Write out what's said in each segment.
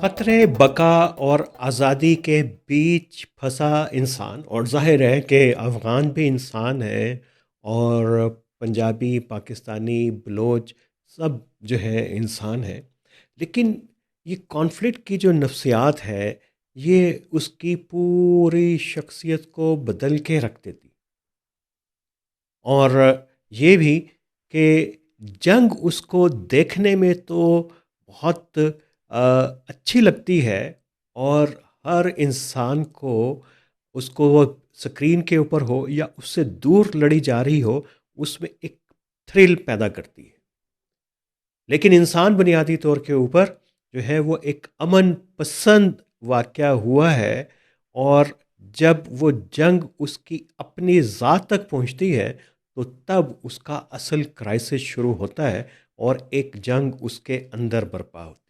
खतरे बका और आज़ादी के बीच फंसा इंसान, और जाहिर है कि अफ़गान भी इंसान है और पंजाबी, पाकिस्तानी, बलोच सब जो है इंसान है। लेकिन ये कॉन्फ्लिक्ट की जो नफ्सियात है, ये उसकी पूरी शख्सियत को बदल के रख देती। और ये भी कि जंग उसको देखने में तो बहुत अच्छी लगती है, और हर इंसान को, उसको वो स्क्रीन के ऊपर हो या उससे दूर लड़ी जा रही हो, उसमें एक थ्रिल पैदा करती है। लेकिन इंसान बुनियादी तौर के ऊपर जो है वो एक अमन पसंद वाक़या हुआ है। और जब वो जंग उसकी अपनी ज़ात तक पहुंचती है, तो तब उसका असल क्राइसिस शुरू होता है और एक जंग उसके अंदर बर्पा होती है।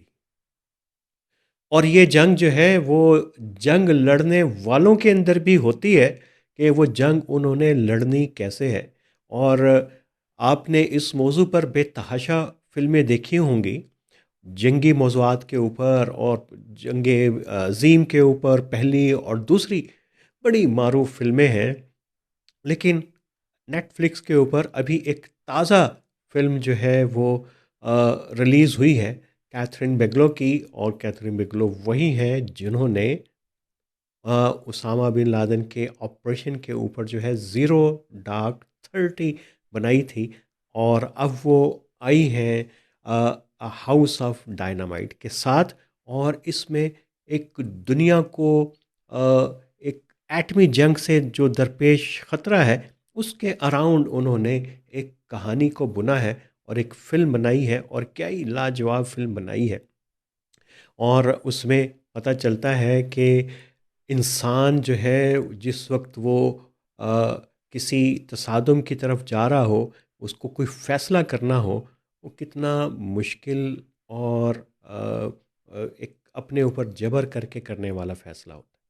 और ये जंग जो है वो जंग लड़ने वालों के अंदर भी होती है कि वो जंग उन्होंने लड़नी कैसे है। और आपने इस मौजू पर बेतहाशा फ़िल्में देखी होंगी, जंगी मौज़ूआत के ऊपर, और जंगे अज़ीम के ऊपर पहली और दूसरी बड़ी मारूफ फ़िल्में हैं। लेकिन नेटफ्लिक्स के ऊपर अभी एक ताज़ा फ़िल्म जो है वो रिलीज़ हुई है कैथरीन बिगलो की। और कैथरीन बिगलो वही हैं जिन्होंने उसामा बिन लादेन के ऑपरेशन के ऊपर जो है ज़ीरो डार्क 30 बनाई थी। और अब वो आई हैं हाउस ऑफ डायनामाइट के साथ। और इसमें एक दुनिया को एक एटमी जंग से जो दरपेश ख़तरा है, उसके अराउंड उन्होंने एक कहानी को बुना है और एक फ़िल्म बनाई है, और क्या ही लाजवाब फ़िल्म बनाई है। और उसमें पता चलता है कि इंसान जो है जिस वक्त वो अ, किसी तसादुम की तरफ जा रहा हो, उसको कोई फ़ैसला करना हो, वो कितना मुश्किल और एक अपने ऊपर जबर करके करने वाला फ़ैसला होता है।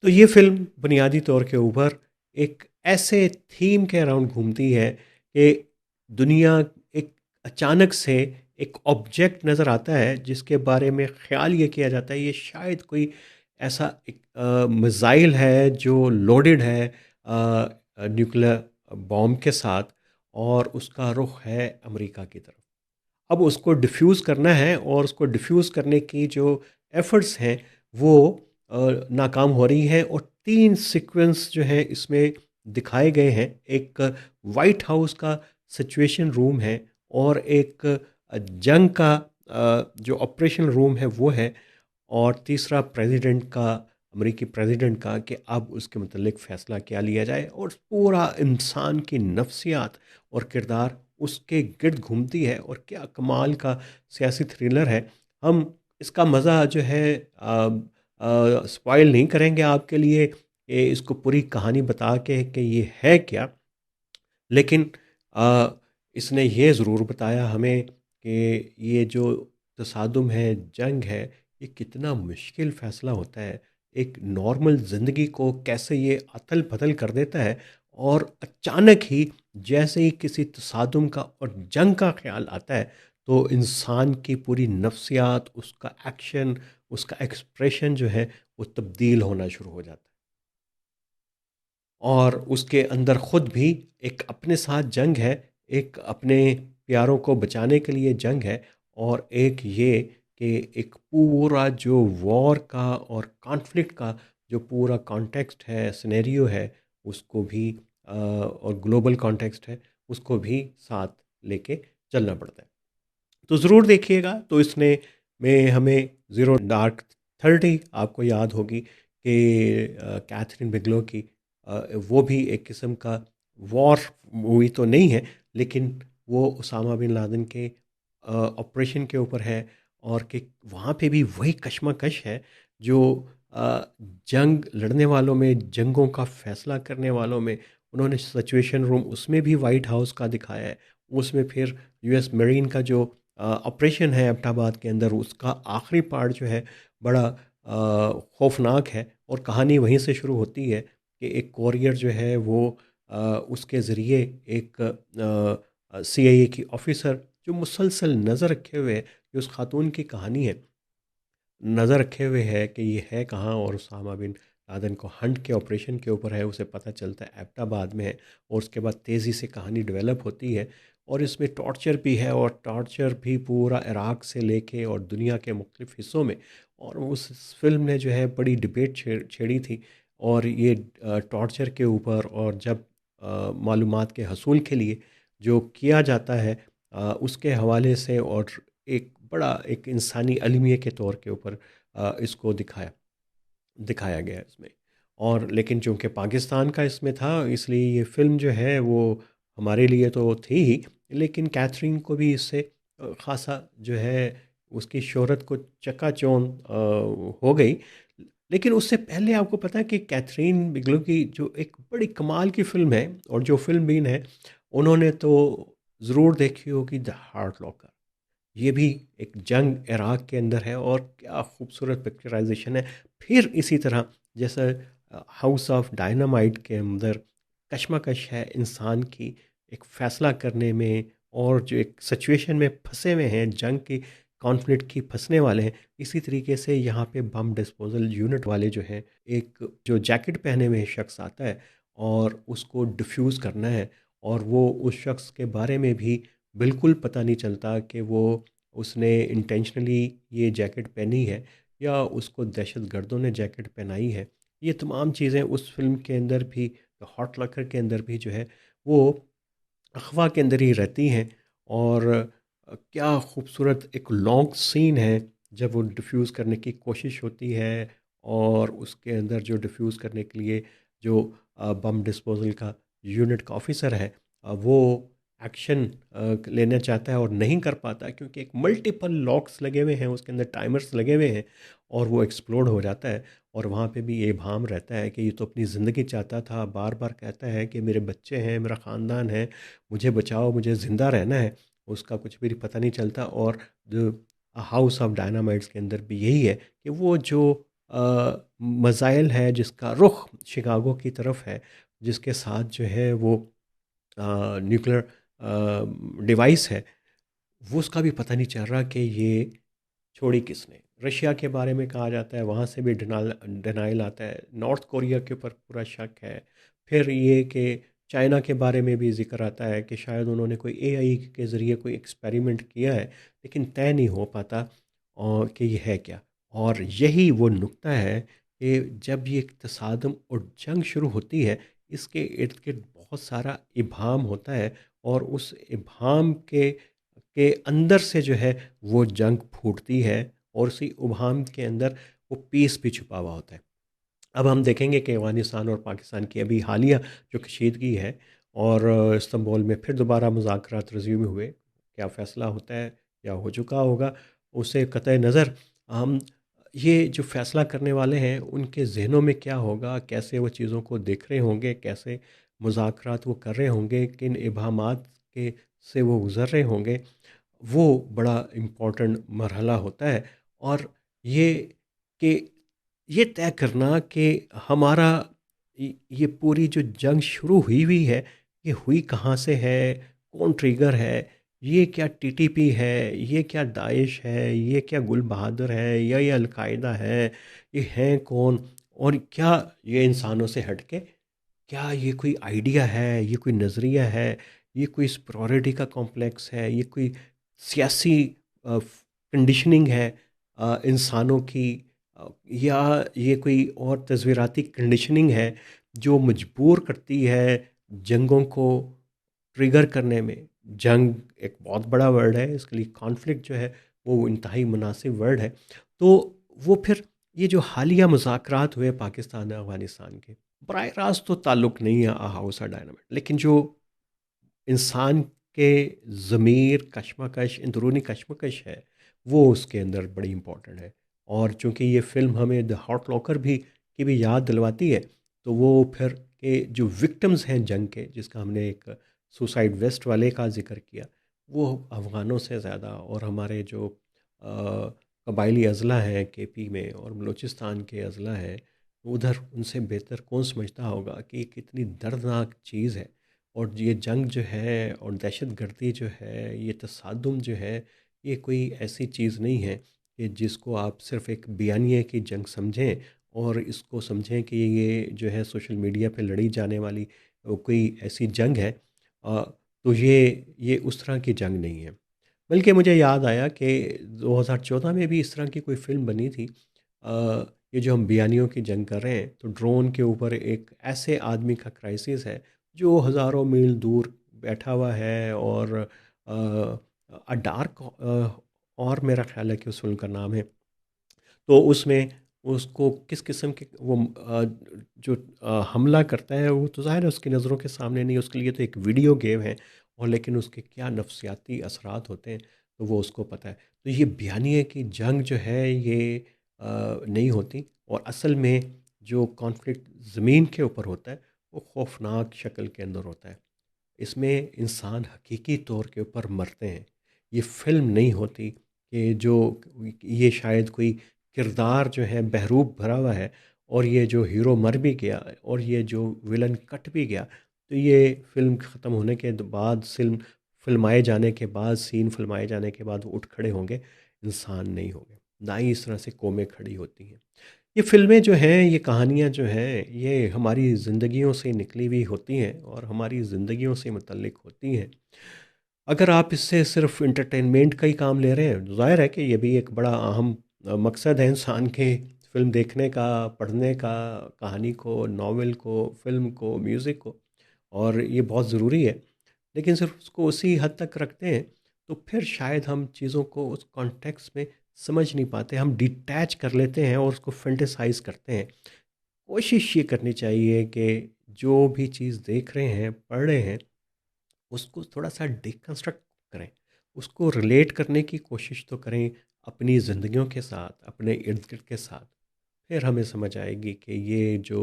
तो ये फ़िल्म बुनियादी तौर के ऊपर एक ऐसे थीम के अराउंड घूमती है कि दुनिया एक अचानक से एक ऑब्जेक्ट नज़र आता है जिसके बारे में ख़्याल ये किया जाता है ये शायद कोई ऐसा एक मिज़ाइल है जो लोडेड है न्यूक्लियर बॉम्ब के साथ, और उसका रुख है अमेरिका की तरफ। अब उसको डिफ्यूज़ करना है, और उसको डिफ्यूज़ करने की जो एफ़र्ट्स हैं वो नाकाम हो रही हैं। और 3 सीक्वेंस जो हैं इसमें दिखाए गए हैं। एक व्हाइट हाउस का सिचुएशन रूम है, और एक जंग का जो ऑपरेशन रूम है वो है, और तीसरा प्रेसिडेंट का, अमेरिकी प्रेसिडेंट का, कि अब उसके मतलब फ़ैसला क्या लिया जाए। और पूरा इंसान की नफ्सियात और किरदार उसके गिर्द घूमती है, और क्या कमाल का सियासी थ्रिलर है। हम इसका मज़ा जो है स्पॉइल नहीं करेंगे आपके लिए कि इसको पूरी कहानी बता के कि ये है क्या। लेकिन अ, इसने ये ज़रूर बताया हमें कि ये जो तसादुम है, जंग है, ये कितना मुश्किल फ़ैसला होता है। एक नॉर्मल ज़िंदगी को कैसे ये अथल-पथल कर देता है, और अचानक ही जैसे ही किसी तसादुम का और जंग का ख़्याल आता है, तो इंसान की पूरी नफ्सियात, उसका एक्शन, उसका एक्सप्रेशन जो है, वो तब्दील होना शुरू हो जाता है। और उसके अंदर खुद भी एक अपने साथ जंग है, एक अपने प्यारों को बचाने के लिए जंग है, और एक ये कि एक पूरा जो वॉर का और कॉन्फ्लिक्ट का जो पूरा कॉन्टेक्स्ट है, सिनेरियो है, उसको भी और ग्लोबल कॉन्टेक्स्ट है, उसको भी साथ लेके चलना पड़ता है। तो ज़रूर देखिएगा। तो इसने में हमें ज़ीरो डार्क 30 आपको याद होगी कि कैथरीन बिगलो की, वो भी एक किस्म का वॉर मूवी तो नहीं है, लेकिन वो उसामा बिन लादेन के ऑपरेशन के ऊपर है। और कि वहाँ पे भी वही कशमकश है जो अ, जंग लड़ने वालों में, जंगों का फ़ैसला करने वालों में। उन्होंने सिचुएशन रूम उसमें भी वाइट हाउस का दिखाया है। उसमें फिर यूएस मरीन का जो ऑपरेशन है एबटाबाद के अंदर, उसका आखिरी पार्ट जो है बड़ा खौफनाक है। और कहानी वहीं से शुरू होती है कि एक कोरियर जो है वो उसके ज़रिए एक सीआईए की ऑफिसर जो मुसलसल नज़र रखे हुए है, कि उस खातून की कहानी है नज़र रखे हुए है कि ये है कहाँ, और उसामा बिन लादेन को हंट के ऑपरेशन के ऊपर है, उसे पता चलता है एबटाबाद में है, और उसके बाद तेज़ी से कहानी डेवलप होती है। और इसमें टॉर्चर भी है, और टॉर्चर भी पूरा इराक़ से लेके और दुनिया के मुख्तलिफ़ हिस्सों में। और उस फ़िल्म ने जो है बड़ी डिबेट छेड़ी थी, और ये टॉर्चर के ऊपर, और जब मालूमात के हसूल के लिए जो किया जाता है उसके हवाले से, और एक बड़ा एक इंसानी अलमिया के तौर के ऊपर इसको दिखाया गया इसमें। और लेकिन चूँकि पाकिस्तान का इसमें था, इसलिए ये फ़िल्म जो है वो हमारे लिए तो थी ही, लेकिन कैथरीन को भी इससे ख़ासा जो है उसकी शोहरत को चकाचौंध हो गई। लेकिन उससे पहले आपको पता है कि कैथरीन बिगलो की जो एक बड़ी कमाल की फ़िल्म है, और जो फ़िल्म बीन है उन्होंने तो ज़रूर देखी होगी, द हार्ट लॉकर। ये भी एक जंग इराक़ के अंदर है, और क्या खूबसूरत पिक्चराइजेशन है। फिर इसी तरह जैसे हाउस ऑफ डायनामाइट के अंदर कशमकश है इंसान की एक फ़ैसला करने में, और जो एक सिचुएशन में फंसे हुए हैं, जंग की कॉन्फ्लिक्ट की फंसने वाले हैं। इसी तरीके से यहाँ पे बम डिस्पोजल यूनिट वाले जो हैं, एक जो जैकेट पहने हुए शख्स आता है और उसको डिफ्यूज़ करना है, और वो उस शख्स के बारे में भी बिल्कुल पता नहीं चलता कि वो उसने इंटेंशनली ये जैकेट पहनी है, या उसको दहशतगर्दों ने जैकेट पहनाई है। ये तमाम चीज़ें उस फ़िल्म के अंदर भी, हॉट लॉकर के अंदर भी जो है वो अफ़वाह के अंदर ही रहती हैं। और क्या खूबसूरत एक लॉन्ग सीन है जब वो डिफ्यूज़ करने की कोशिश होती है, और उसके अंदर जो डिफ्यूज़ करने के लिए जो बम डिस्पोज़ल का यूनिट का ऑफ़िसर है, वो एक्शन लेना चाहता है और नहीं कर पाता, क्योंकि एक मल्टीपल लॉक्स लगे हुए हैं, उसके अंदर टाइमर्स लगे हुए हैं, और वो एक्सप्लोड हो जाता है। और वहाँ पे भी ये भाम रहता है कि ये तो अपनी ज़िंदगी चाहता था, बार बार कहता है कि मेरे बच्चे हैं, मेरा ख़ानदान है, मुझे बचाओ, मुझे ज़िंदा रहना है। उसका कुछ भी पता नहीं चलता। और जो हाउस ऑफ डायनामाइट्स के अंदर भी यही है कि वो जो मज़ाइल है जिसका रुख शिकागो की तरफ है, जिसके साथ जो है वो न्यूक्लियर डिवाइस है, वो उसका भी पता नहीं चल रहा कि ये छोड़ी किसने। रशिया के बारे में कहा जाता है, वहाँ से भी डिनाइल आता है, नॉर्थ कोरिया के ऊपर पूरा शक है। फिर ये कि चाइना के बारे में भी ज़िक्र आता है कि शायद उन्होंने कोई एआई के ज़रिए कोई एक्सपेरिमेंट किया है, लेकिन तय नहीं हो पाता और कि ये है क्या। और यही वो नुक्ता है कि जब ये एक तसादम और जंग शुरू होती है, इसके इर्द-गिर्द बहुत सारा इबाहम होता है, और उस इबाहम के अंदर से जो है वो जंग फूटती है, और उसी उबाहम के अंदर वो पीस भी छुपा हुआ होता है। अब हम देखेंगे कि अफ़गानिस्तान और पाकिस्तान की अभी हालिया जो कशीदगी है, और इस्तांबुल में फिर दोबारा मुज़ाकरात रिज़्यूम हुए। क्या फ़ैसला होता है या हो चुका होगा, उसे क़तई नज़र हम ये जो फ़ैसला करने वाले हैं उनके ज़हनों में क्या होगा, कैसे वो चीज़ों को देख रहे होंगे, कैसे मुज़ाकरात वो कर रहे होंगे, किन इबहामात के से वो गुज़र रहे होंगे, वो बड़ा इम्पोर्टेंट मरहला होता है। और ये कि ये तय करना कि हमारा ये पूरी जो जंग शुरू हुई हुई है, ये हुई कहाँ से है, कौन ट्रिगर है, ये क्या टीटीपी है, ये क्या दाइश है, ये क्या गुल बहादुर है, या ये अलकायदा है, ये हैं कौन, और क्या ये इंसानों से हटके, क्या ये कोई आइडिया है, ये कोई नज़रिया है, ये कोई सुपरियॉरिटी का कॉम्प्लेक्स है, ये कोई सियासी कंडीशनिंग है इंसानों की, या ये कोई और तज़वीराती कंडीशनिंग है जो मजबूर करती है जंगों को ट्रिगर करने में। जंग एक बहुत बड़ा वर्ड है, इसके लिए कॉन्फ्लिक्ट जो है वो इंतहाई मुनासिब वर्ड है। तो वो फिर ये जो हालिया मुज़ाकरात हुए पाकिस्तान और अफ़गानिस्तान के, बराह रास्त तो ताल्लुक़ नहीं है हाउस ऑफ डायनामाइट, लेकिन जो इंसान के ज़मीर कशमकश, अंदरूनी कशमकश है, वो उसके अंदर बड़ी इम्पोर्टेंट है। और चूँकि ये फ़िल्म हमें द हॉट लॉकर भी की भी याद दिलवाती है, तो वो फिर के जो विक्टिम्स हैं जंग के, जिसका हमने एक सुसाइड वेस्ट वाले का ज़िक्र किया, वो अफ़गानों से ज़्यादा, और हमारे जो कबायली अज़ला हैं केपी में और बलूचिस्तान के अज़ला हैं, उधर उनसे बेहतर कौन समझता होगा कि ये कितनी दर्दनाक चीज़ है। और ये जंग जो है और दहशतगर्दी जो है, ये तसादुम जो है, ये कोई ऐसी चीज़ नहीं है कि जिसको आप सिर्फ़ एक बयानिए की जंग समझें और इसको समझें कि ये जो है सोशल मीडिया पे लड़ी जाने वाली कोई ऐसी जंग है, अ, तो ये उस तरह की जंग नहीं है। बल्कि मुझे याद आया कि 2014 में भी इस तरह की कोई फ़िल्म बनी थी। ये जो हम बयानियों की जंग कर रहे हैं, तो ड्रोन के ऊपर एक ऐसे आदमी का क्राइसिस है जो हज़ारों मील दूर बैठा हुआ है, और अ डार्क और मेरा ख़्याल है कि उस फ़िल्म का नाम है। तो उसमें उसको किस किस्म के वो जो हमला करता है, वो तो ज़ाहिर है उसकी नज़रों के सामने नहीं, उसके लिए तो एक वीडियो गेम है, और लेकिन उसके क्या नफ्सियाती असरात होते हैं, तो वो उसको पता है। तो ये बयानिए की जंग जो है ये नहीं होती, और असल में जो कॉन्फ्लिक्ट ज़मीन के ऊपर होता है, वो खौफनाक शक्ल के अंदर होता है। इसमें इंसान हकीकी तौर के ऊपर मरते हैं। ये फ़िल्म नहीं होती कि जो ये शायद कोई किरदार जो है बहरूप भरा हुआ है, और ये जो हीरो मर भी गया और ये जो विलन कट भी गया, तो ये फ़िल्म ख़त्म होने के बाद फ़िल्माए जाने के बाद, सीन फ़िल्माए जाने के बाद वो उठ खड़े होंगे, इंसान नहीं होंगे। ना ही इस तरह से कौमें खड़ी होती हैं। ये फ़िल्में जो हैं, ये कहानियाँ जो हैं, ये हमारी ज़िंदगियों से निकली हुई होती हैं और हमारी ज़िंदगियों से मुतल्लिक होती हैं। अगर आप इससे सिर्फ़ एंटरटेनमेंट का ही काम ले रहे हैं, तो ज़ाहिर है कि ये भी एक बड़ा अहम मकसद है इंसान के, फ़िल्म देखने का, पढ़ने का, कहानी को, नॉवेल को, फ़िल्म को, म्यूज़िक को, और ये बहुत ज़रूरी है। लेकिन सिर्फ़ उसको उसी हद तक रखते हैं, तो फिर शायद हम चीज़ों को उस कॉन्टेक्स्ट में समझ नहीं पाते। हम डिटैच कर लेते हैं और उसको फ़ैंटेसाइज़ करते हैं। कोशिश ये करनी चाहिए कि जो भी चीज़ देख रहे हैं, पढ़ रहे हैं, उसको थोड़ा-सा डिकंस्ट्रक्ट करें। उसको रिलेट करने की कोशिश तो करें अपनी ज़िंदगियों के साथ, अपने इर्द-गिर्द के साथ। फिर हमें समझ आएगी कि ये जो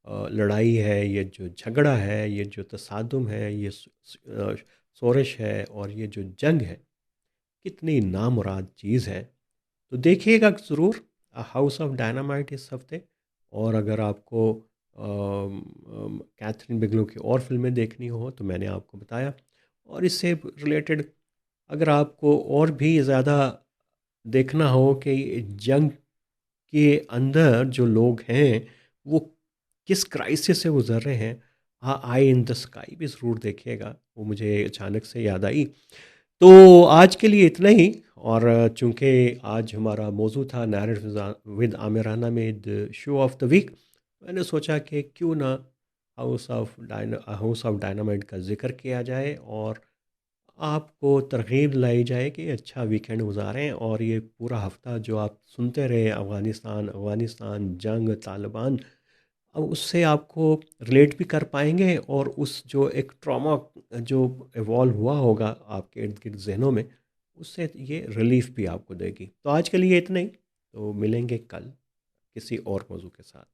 लड़ाई है, ये जो झगड़ा है, ये जो तसादुम है, ये शोरश है, और ये जो जंग है, कितनी नामुराद चीज़ है। तो देखिएगा ज़रूर हाउस ऑफ डायनामाइट इस हफ्ते। और अगर आपको कैथरीन बिगलो की और फिल्में देखनी हो, तो मैंने आपको बताया। और इससे रिलेटेड अगर आपको और भी ज़्यादा देखना हो कि जंग के अंदर जो लोग हैं, वो किस क्राइसिस से गुजर रहे हैं, हाँ, आई इन द स्काई भी ज़रूर देखिएगा, वो मुझे अचानक से याद आई। तो आज के लिए इतना ही। और चूँकि आज हमारा मौजू था नैरेटिव्स विद आमिराना में the show of the week, मैंने सोचा कि क्यों ना हाउस ऑफ डायनामाइट का ज़िक्र किया जाए, और आपको तरग़ीब दिलाई जाए कि अच्छा वीकेंड गुज़ारें, और ये पूरा हफ़्ता जो आप सुनते रहे अफ़गानिस्तान, अफ़गानिस्तान, जंग, तालिबान, अब उससे आपको रिलेट भी कर पाएँगे, और उस जो एक ट्रॉमा जो इवॉल्व हुआ होगा आपके इर्द-गिर्द ज़हनों में, उससे ये रिलीफ़ भी आपको देगी। तो आज के लिए इतना ही, तो मिलेंगे कल किसी और मौज़ू के साथ।